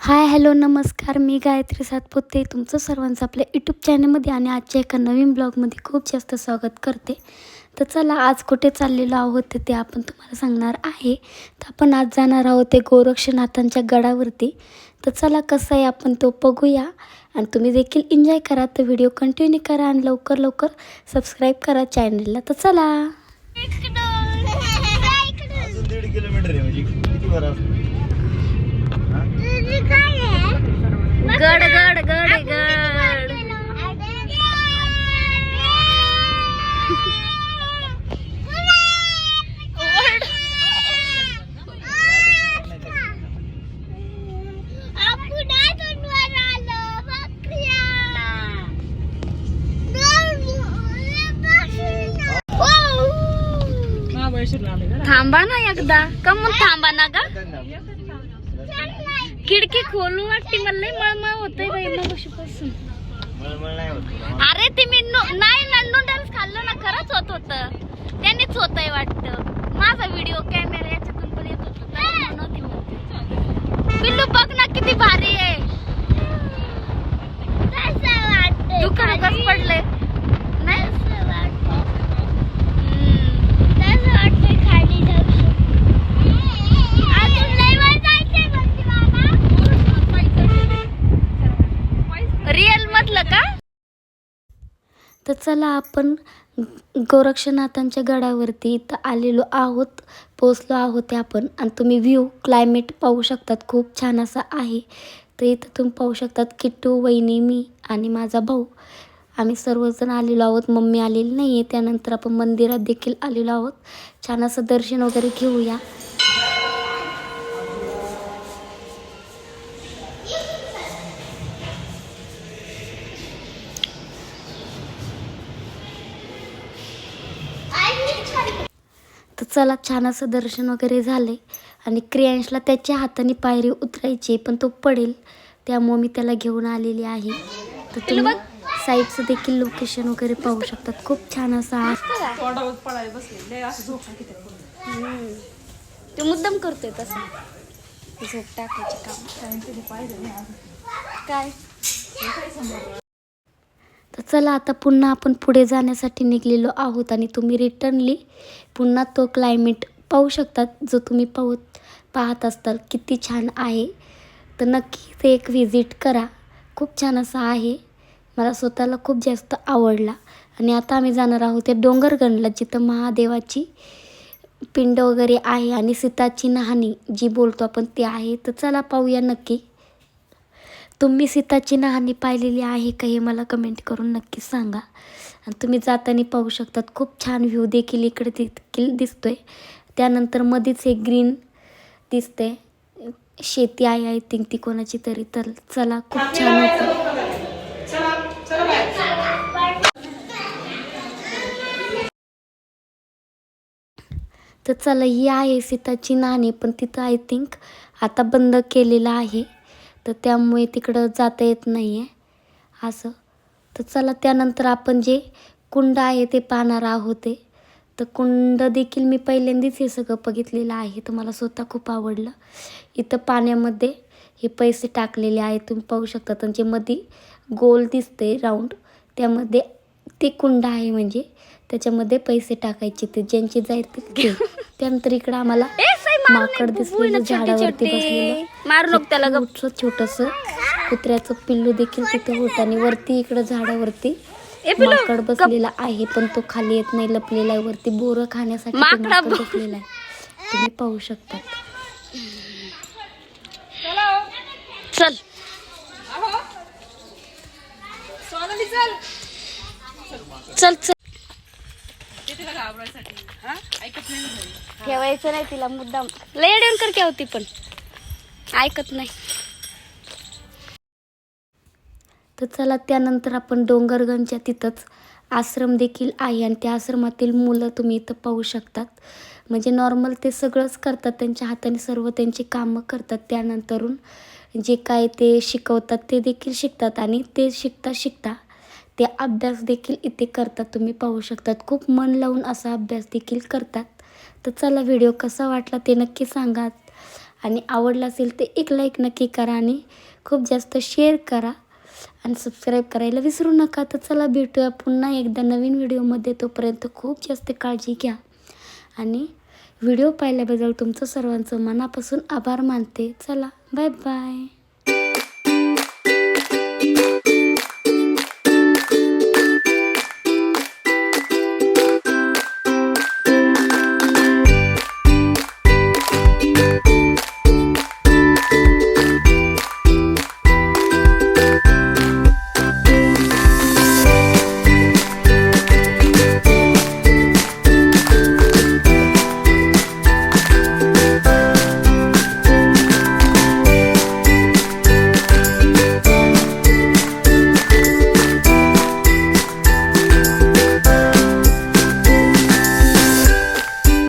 Hi hello नमस्कार, मी गायत्री सातपुते तुमचं सर्वांचं आपल्या यूट्यूब चॅनलमध्ये आणि आजच्या एका नवीन ब्लॉगमध्ये खूप जास्त स्वागत करते. तर चला, आज कुठे चाललेलो आहोत ते आपण तुम्हाला सांगणार आहे. तर आपण आज जाणार आहोत ते गोरक्षनाथांच्या गडावरती. तर चला, कसं आहे आपण तो बघूया आणि तुम्ही देखील एन्जॉय करा. तर व्हिडिओ कंटिन्यू करा आणि लवकर लवकर सबस्क्राईब करा चॅनलला. तर चला. अजून 1.5 किलोमीटर आहे, म्हणजे किती बरं असतं. गड गड गड गड थांबा ना एकदा. का मग थांबा ना का? खिडकी खोलू वाटते मला. मळमळ होतंय बाई मगाशीपासून. अरे ते मी नाही नूडल्स खाल्लं ना, खरंच होत त्यांनीच होतंय वाटतं. माझा व्हिडिओ कॅमेरा याच्यातून पण येत होता. पिल्लू बघ ना किती भारी आहे. दुकान कसं पडलंय नाही रिअल मधलं का? तर चला, आपण गोरक्षनाथांच्या गडावरती इथं आलेलो आहोत, पोचलो आहोत आपण. आणि तुम्ही व्ह्यू क्लायमेट पाहू शकतात, खूप छान असा आहे. तर इथं तुम्ही पाहू शकतात, किट्टू, वहिनी, मी आणि माझा भाऊ आम्ही सर्वजण आलेलो आहोत. मम्मी आलेली नाही आहे. त्यानंतर आपण मंदिरात देखील आलेलो आहोत. छान असं दर्शन वगैरे घेऊया. तर चला, छान असं दर्शन वगैरे झाले. आणि क्रियांशला त्याच्या हाताने पायरी उतरायची, पण तो पडेल, त्यामुळे मी त्याला घेऊन आलेली आहे. तर तुम्ही साईडचं देखील लोकेशन वगैरे पाहू शकतात, खूप छान असं आहे. ते मुद्दाम करतोय तसं झोप टाकायचे काम काय. तर चला, आता पुन्हा आपण पुढे जाण्यासाठी निघलेलो आहोत. आणि तुम्ही रिटर्नली पुन्हा तो क्लायमेट पाहू शकतात, जो तुम्ही पाहत असताल किती छान आहे. तर नक्की ते एक व्हिजिट करा, खूप छान असा आहे. मला स्वतःला खूप जास्त आवडला. आणि आता आम्ही जाणार आहोत त्या डोंगरगणला, जिथं महादेवाची पिंड वगैरे आहे आणि सीताची नहाणी जी बोलतो आपण ते आहे. तर चला, पाहूया नक्की. तुम्ही सीताची नहाणी पाहिलेली आहे का हे मला कमेंट करून नक्की सांगा. आणि तुम्ही जाताना पाहू शकतात, खूप छान व्ह्यू देखील इकडे देखील दिसतोय. त्यानंतर मध्येच एक ग्रीन दिसते, शेती आहे आय थिंक ती कोणाची तरी. तर चला, खूप छान होतं. तर चला, ही आहे सीताची नहाणी, पण तिथं आय थिंक आता बंद केलेलं आहे. तर त्यामुळे तिकडं जाता येत नाही आहे असं. तर चला, त्यानंतर आपण जे कुंड आहे ते पाहणार आहोत. तर कुंड देखील मी पहिल्यांदाच हे सगळं बघितलेलं आहे. तर मला स्वतः खूप आवडलं. इथं पाण्यामध्ये हे पैसे टाकलेले आहेत, तुम्ही पाहू शकता. त्यांचे मध्ये गोल दिसते राऊंड, त्यामध्ये ते कुंड आहे, म्हणजे त्याच्यामध्ये पैसे टाकायचे. ते ज्यांचे जाईल ते. त्यानंतर इकडं आम्हाला माकड दिसलेलं झाडावरती बसलेलं, छोटंसं कुत्र्याचं पिल्लू देखील तिथे होतं. आणि वरती इकडं झाडावरती माकड बसलेला आहे, पण तो खाली येत नाही, लपलेला आहे वरती. बोरं खाण्यासाठी माकड बसलेला आहे, तुम्ही पाहू शकता. चल चल चल, ठेवायचं नाही तिला मुद्दाम. लय डेंकर काय होती, पण ऐकत नाही. तर चला, त्यानंतर आपण डोंगरगणच्या तिथंच आश्रम देखील आहे. आणि त्या आश्रमातील मुलं तुम्ही इथं पाहू शकतात. म्हणजे नॉर्मल ते सगळंच करतात, त्यांच्या हाताने सर्व त्यांची कामं करतात. त्यानंतरून जे काय ते शिकवतात ते देखील शिकतात. आणि ते शिकता शिकता ते अभ्यास देखील इथे करतात, तुम्ही पाहू शकतात. खूप मन लावून असा अभ्यास देखील करतात. तर चला, व्हिडिओ कसा वाटला ते नक्की सांगा. आणि आवडलं असेल ते एक लाईक नक्की करा आणि खूप जास्त शेअर करा आणि सबस्क्राईब करायला विसरू नका. तर चला भेटूया पुन्हा एकदा नवीन व्हिडिओमध्ये. तोपर्यंत खूप जास्त काळजी घ्या आणि व्हिडिओ पाहिल्याबद्दल तुमचं सर्वांचं मनापासून आभार मानते. चला बाय बाय.